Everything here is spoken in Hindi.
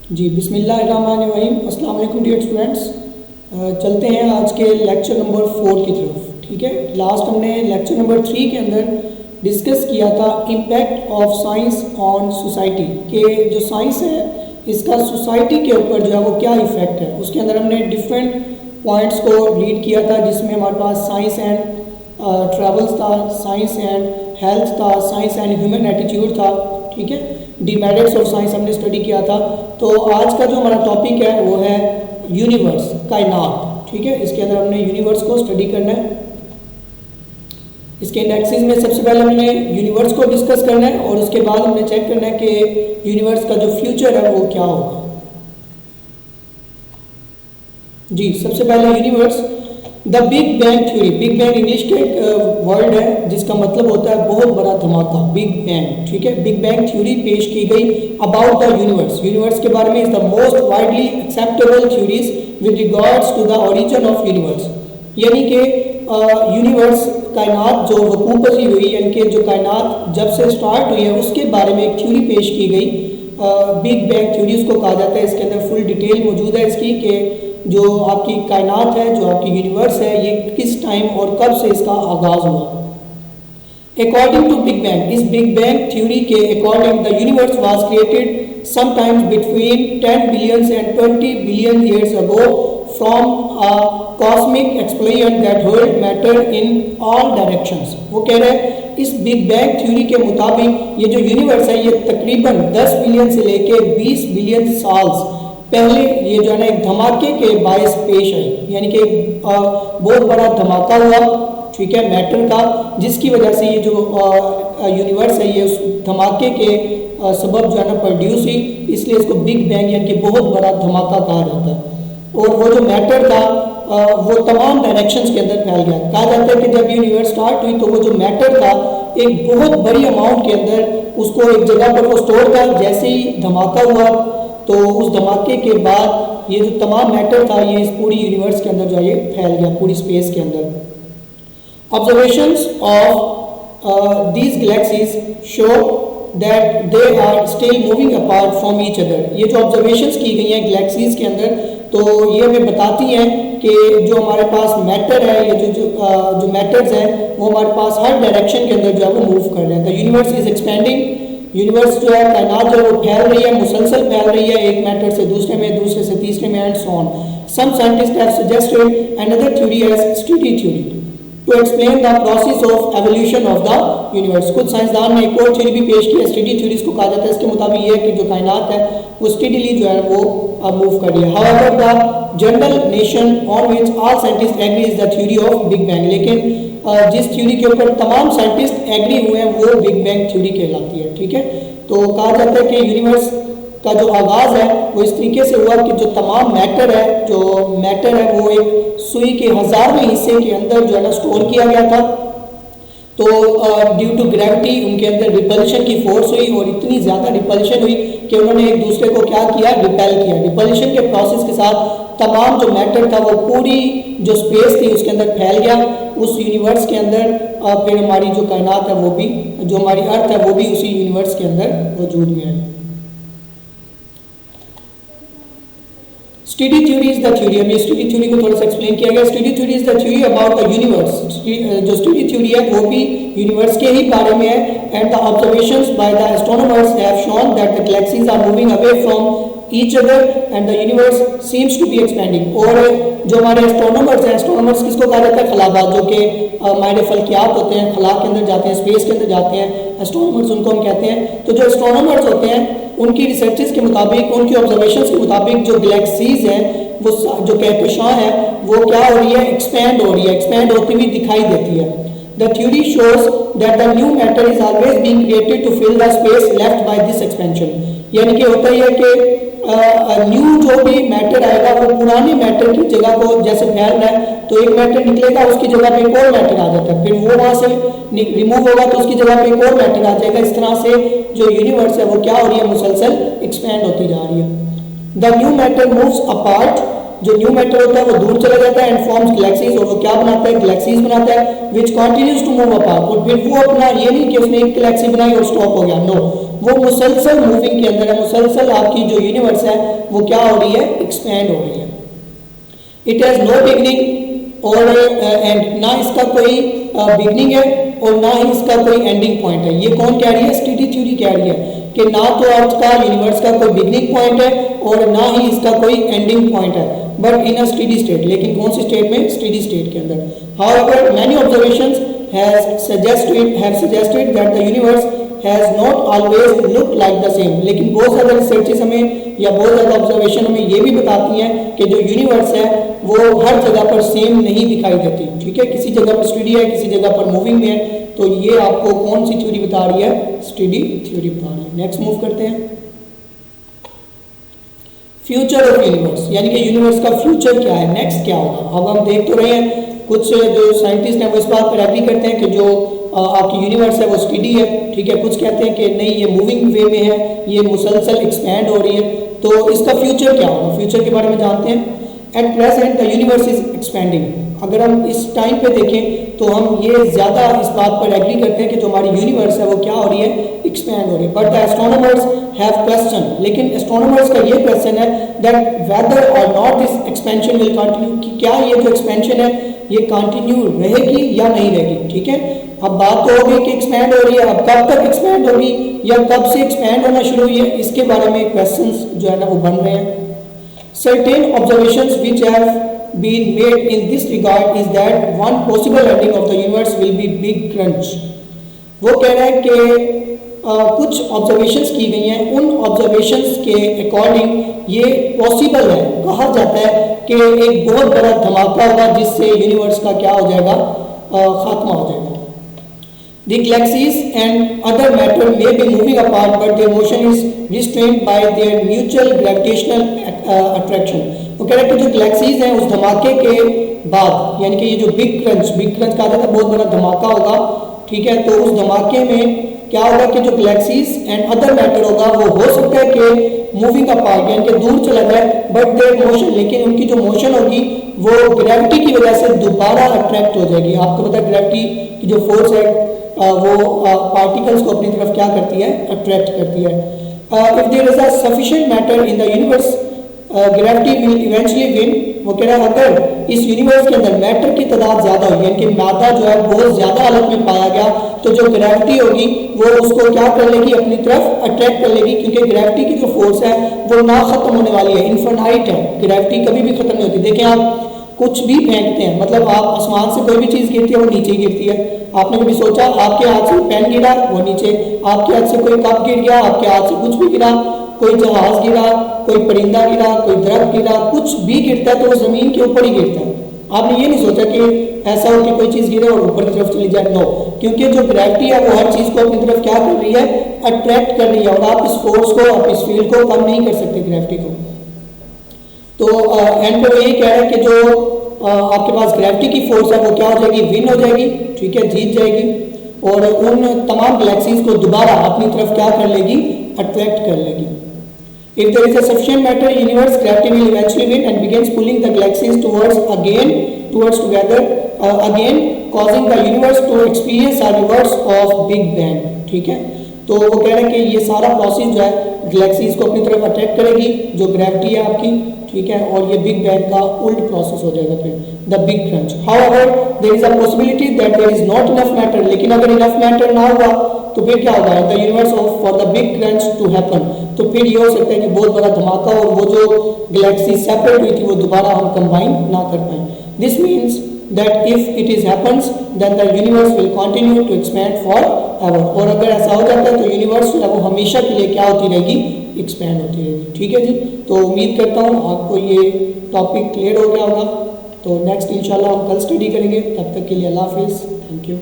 जी बिस्मिल्लाहिर्रहमानिर्रहीम। अस्सलाम वालेकुम डियर स्टूडेंट्स। चलते हैं आज के लेक्चर नंबर 4 की तरफ। ठीक है, लास्ट हमने लेक्चर नंबर 3 के अंदर डिस्कस किया था impact of science on society, के जो साइंस है इसका सोसाइटी के ऊपर जो है वो क्या इफ़ेक्ट है। उसके अंदर हमने डिफरेंट पॉइंट्स को रीड किया था, जिसमें हमारे पास साइंस एंड ट्रैवल्स था, साइंस एंड हेल्थ था, साइंस एंड ह्यूमन एटीट्यूड था। ठीक है, डिमेरिट्स ऑफ साइंस हमने स्टडी किया था। तो आज का जो हमारा टॉपिक है वो है यूनिवर्स, कायनात। ठीक है, इसके अंदर हमने यूनिवर्स को स्टडी करना है। इसके इंडेक्सेस में सबसे पहले हमने यूनिवर्स को डिस्कस करना है और उसके बाद हमने चेक करना है कि यूनिवर्स का जो फ्यूचर है वो क्या होगा। जी, सबसे पहले universe, the big bang theory. Big bang English के वर्ड है जिसका मतलब होता है बहुत बड़ा धमाका, बिग बैंग। ठीक है, बिग बैंग थ्योरी पेश की गई अबाउट द यूनिवर्स। यूनिवर्स के बारे में is the most widely acceptable theories with regards to the origin of universe. यानी कि यूनिवर्स, कायनात जो वकूअ पज़ीर हुई, यानी कि जो कायनात जब से स्टार्ट हुई है उसके बारे में एक थ्योरी पेश की गई। बिग बैंग थ्योरी उसको कहा जाता है। इसके अंदर फुल डिटेल मौजूद है इसकी कि जो आपकी कायनात है, जो आपकी यूनिवर्स है, ये किस टाइम और कब से इसका आगाज़ हुआ। अकॉर्डिंग टू बिग बैंग, इस बिग बैंग थ्योरी के according the universe was created sometimes between 10 billion and 20 billion years ago from a cosmic explosion that hurled matter in all directions. वो कह रहे हैं इस बिग बैंग थ्योरी के मुताबिक ये जो यूनिवर्स है ये तकरीबन 10 बिलियन से लेके 20 बिलियन साल्स पहले ये जो है ना एक धमाके के बायस पेश आई, यानी कि बहुत बड़ा धमाका हुआ। ठीक है, मैटर का, जिसकी वजह से ये जो यूनिवर्स है ये उस धमाके के सबब जो है ना प्रोड्यूस हुई, इसलिए इसको बिग बैंग यानी कि बहुत बड़ा धमाका कहा जाता है। और वो जो मैटर था वो तमाम डायरेक्शंस के अंदर फैल गया। कहा जाता है कि जब यूनिवर्स स्टार्ट हुई तो वो जो मैटर था एक बहुत बड़ी अमाउंट के अंदर उसको एक जगह पर वो स्टोर था। जैसे ही धमाका हुआ तो उस धमाके के बाद ये जो तमाम मैटर था ये इस पूरी यूनिवर्स के अंदर जो है ये फैल गया, पूरी स्पेस के अंदर। Observations of these galaxies show that they are still moving apart from each other. ये जो ऑब्जर्वेशंस की गई हैं गैलेक्सीज के अंदर, तो ये हमें बताती हैं कि जो हमारे पास मैटर है, ये जो मैटर्स हैं वो हमारे पास हर डायरेक्शन के अंदर जो है वो मूव कर रहे हैं। The universe is expanding. Universe जो है, कायनात जो है वो फैल रही है, मुसलसल फैल रही है, एक मैटर से दूसरे में, दूसरे से तीसरे में, and so on. Some scientist have suggested another theory as study theory to explain the process of evolution of the universe. कुछ साइंसदान ने एक और थ्योरी भी पेश की है, स्टडी थ्योरी इसको कहा जाता है। इसके मुताबिक ये है कि जो कायनात है वो स्टडीली जो है वो मूव कर रही है। However the general nation on which all scientist agree is the theory of big bang. लेकिन जिस थ्योरी के ऊपर तमाम साइंटिस्ट एग्री हुए हैं वो बिग बैंग थ्योरी कहलाती है। ठीक है, तो कहा जाता है कि यूनिवर्स का जो आगाज़ है वो इस तरीके से हुआ कि जो तमाम मैटर है, जो मैटर है वो एक सुई के 1000वें हिस्से के अंदर जो है ना स्टोर किया गया था। तो ड्यू टू ग्रेविटी उनके अंदर रिपल्शन की फोर्स हुई और इतनी ज़्यादा रिपल्शन हुई कि उन्होंने एक दूसरे को क्या किया, रिपेल किया। रिपल्शन के प्रोसेस के साथ तमाम जो मैटर था वो पूरी जो स्पेस थी उसके अंदर फैल गया। उस यूनिवर्स के अंदर फिर हमारी जो कायनात है वो भी, जो हमारी अर्थ है वो भी उसी यूनिवर्स के अंदर वजूद में आई। Study theory is the theory. अभी स्टडी थ्योरी को थोड़ा सा एक्सप्लेन किया गया। Study theory is the theory about the universe. जो स्टडी थ्योरी है वो भी यूनिवर्स के ही बारे में है। And the observations by the astronomers have shown that the galaxies are moving away from each other and the universe seems to be expanding. और जो हमारे एस्ट्रोनॉमर्स हैं, एस्ट्रोनॉमर्स किसको कहा जाता है, खलाबाज, जो कि हमारे फल्कियात होते हैं, खला के अंदर जाते हैं, स्पेस के अंदर जाते हैं, एस्ट्रोनॉमर्स उनको हम कहते हैं। तो जो एस्ट्रोनॉमर्स होते हैं उनकी रिसर्चेस के मुताबिक, उनकी ऑब्जर्वेशंस के मुताबिक जो गैलेक्सीज हैं वो जो कहकशां है वो क्या हो रही है, एक्सपैंड हो रही है, एक्सपैंड होती हुई दिखाई देती है। The theory shows that the new matter is always being created to fill the space left by this expansion. यानी कि होता ही है कि न्यू जो भी मैटर आएगा वो पुराने मैटर की जगह को जैसे फैल रहा है, तो एक मैटर निकलेगा उसकी जगह पे एक और मैटर आ जाता है, फिर वो वहां से रिमूव होगा तो उसकी जगह पे एक और मैटर आ जाएगा। इस तरह से जो यूनिवर्स है वो क्या हो रही है, मुसलसल एक्सपैंड होती जा रही है। The new matter moves apart जो न्यू मैटर होता है वो दूर चला जाता है एंड फॉर्म्स गैलेक्सीज, और वो क्या बनाता है, गैलेक्सीज बनाता है विच कंटिन्यूज टू मूव अपार्ट। और फिर वो अपना ये नहीं कि उसने एक गैलेक्सी बनाई और स्टॉप हो गया, नो, वो मुसलसल मूविंग के अंदर है, मुसलसल आपकी जो यूनिवर्स है वो क्या हो रही है, एक्सपैंड हो रही है। इट हैज नो बिगनिंग और एंड, ना इसका कोई बिगनिंग है और ना ही इसका कोई एंडिंग पॉइंट है। ये कौन कह रही है, स्टडी थ्योरी कह रही है कि ना तो अर्थ का यूनिवर्स का कोई बिगनिंग पॉइंट है और ना ही इसका कोई एंडिंग पॉइंट है, but in a steady state. लेकिन कौन सी स्टेट में, स्टडी स्टेट के अंदर। However many observations have suggested that the universe has not always looked like the same। लेकिन बहुत ज़्यादा रिसर्चेस हमें या बहुत ज़्यादा ऑब्जर्वेशन हमें ये भी बताती हैं कि जो यूनिवर्स है वो हर जगह पर सेम नहीं दिखाई देती, ठीक है, किसी जगह पर स्टडी है, किसी जगह पर मूविंग में है। तो ये आपको कौन सी थ्योरी बता रही है, स्टडी थ्योरी बता रही है। नेक्स्ट मूव करते हैं, फ्यूचर ऑफ यूनिवर्स, यानी कि यूनिवर्स का फ्यूचर क्या है, नेक्स्ट क्या होगा। अब हम देख तो रहे हैं कुछ जो साइंटिस्ट हैं वो इस बात पर एग्री करते हैं कि जो आपकी यूनिवर्स है वो स्टडी है, ठीक है, कुछ कहते हैं कि नहीं ये मूविंग वे में है, ये मुसलसल एक्सपैंड हो रही है। तो इसका फ्यूचर क्या होगा, फ्यूचर के बारे में जानते हैं। At present the universe is expanding. अगर हम इस टाइम पे देखें तो हम ये ज़्यादा इस बात पर एग्री करते हैं कि जो हमारी यूनिवर्स है वो क्या हो रही है, एक्सपैंड हो रही है। But the astronomers have question, लेकिन एस्ट्रोनॉमर्स का ये क्वेश्चन है दैट वेदर और not this expansion will continue, कि क्या ये जो एक्सपेंशन है ये कंटिन्यू रहेगी या नहीं रहेगी, ठीक है। अब बात तो होगी कि एक्सपैंड हो रही है, अब कब तक एक्सपैंड होगी या कब से एक्सपैंड होना शुरू हुई है, इसके बारे में क्वेश्चंस जो है ना वो बन रहे हैं। Certain observations which have been made in this regard is that one possible ending of the universe will be big crunch। वो कह रहा है कि कुछ ऑब्जर्वेशंस की गई हैं, उन ऑब्जर्वेशंस के अकॉर्डिंग ये पॉसिबल है, कहा जाता है कि एक बहुत बड़ा धमाका होगा जिससे यूनिवर्स का क्या हो जाएगा, खात्मा हो जाएगा। The galaxies and other matter may be moving apart, but their motion is restrained by their mutual gravitational attraction। वो कह रहे हैं कि जो गैलेक्सीज हैं उस धमाके के बाद, यानी कि ये जो बिग क्रंच कहा जाता है, बहुत बड़ा धमाका होगा, ठीक है, तो उस धमाके में क्या होगा कि जो गैलेक्सीज एंड अदर मैटर होगा वो हो सकता है कि मूविंग अपार्ट यानी कि दूर चला जाए, बट देयर मोशन, लेकिन उनकी जो मोशन होगी वो ग्रेविटी की वजह से दोबारा अट्रैक्ट हो जाएगी। आपको पता है ग्रेविटी की जो फोर्स है वो पार्टिकल्स को अपनी तरफ क्या करती है, अट्रैक्ट करती है। If there is a sufficient matter in the universe gravity will eventually win. वो कह रहा है अगर इस यूनिवर्स के अंदर मैटर की तादाद ज्यादा होगी, यानी कि मादा जो है बहुत ज्यादा हालत में पाया गया, तो जो ग्रेविटी होगी वो उसको क्या कर लेगी, अपनी तरफ अट्रैक्ट कर लेगी, क्योंकि ग्रेविटी की जो फोर्स है वो ना खत्म होने वाली है, इनफिनाइट है, ग्रेविटी कभी भी खत्म नहीं होती। देखें आप कुछ भी फेंकते हैं, मतलब आप आसमान से कोई भी चीज गिरती है वो नीचे ही गिरती है। आपने कभी सोचा आपके हाथ से पेन गिरा वो नीचे, आपके हाथ से कोई कप गिर गया, आपके हाथ से कुछ भी गिरा, कोई जहाज गिरा, कोई परिंदा गिरा, कोई दरख्त गिरा, कुछ भी गिरता है तो वो जमीन के ऊपर ही गिरता है। आपने ये नहीं सोचा कि ऐसा हो कि कोई चीज गिरे और ऊपर की तरफ चली जाए, नो, क्योंकि जो ग्रेविटी है वो हर चीज को अपनी तरफ क्या कर रही है, अट्रैक्ट कर रही है, और आप इस फोर्स को, आप इस फील्ड को कम नहीं कर सकते ग्रेविटी को। तो एंड पे वो ये कह रहा है कि जो आपके पास ग्रेविटी की फोर्स है वो क्या हो जाएगी, विन हो जाएगी, ठीक है, जीत जाएगी, और उन तमाम गैलेक्सीज को दोबारा अपनी तरफ क्या कर लेगी, अट्रैक्ट कर लेगी। If there is a sufficient matter in universe, gravity will eventually win and begins pulling the galaxies towards together again, causing the universe to experience a reverse of Big Bang। ठीक है, तो वो कह रहे हैं कि ये सारा प्रोसेस जो है गैलेक्सीज को अपनी तरफ अट्रैक्ट करेगी, जो ग्रेविटी है आपकी, ठीक है, और ये बिग बैंग का उल्ट प्रोसेस हो जाएगा फिर, the big crunch. However there is a possibility that there is not enough matter, लेकिन अगर इनफ मैटर ना हुआ तो फिर क्या होगा, the universe of for the big crunch to happen, तो फिर ये हो सकता है कि बहुत बड़ा धमाका और वो जो गैलेक्सी सेपरेट हुई थी वो दोबारा हम कंबाइन ना कर पाए। This means that if it is happens then the universe will continue to expand forever। और अगर ऐसा हो जाता है तो यूनिवर्स जो है वो हमेशा के लिए क्या होती रहेगी, एक्सपैंड होती रहेगी। ठीक है जी, तो उम्मीद करता हूँ आपको ये टॉपिक क्लियर हो गया होगा। तो नेक्स्ट इंशाल्लाह हम कल स्टडी करेंगे, तब तक के लिए अल्लाह हाफिज़, थैंक यू।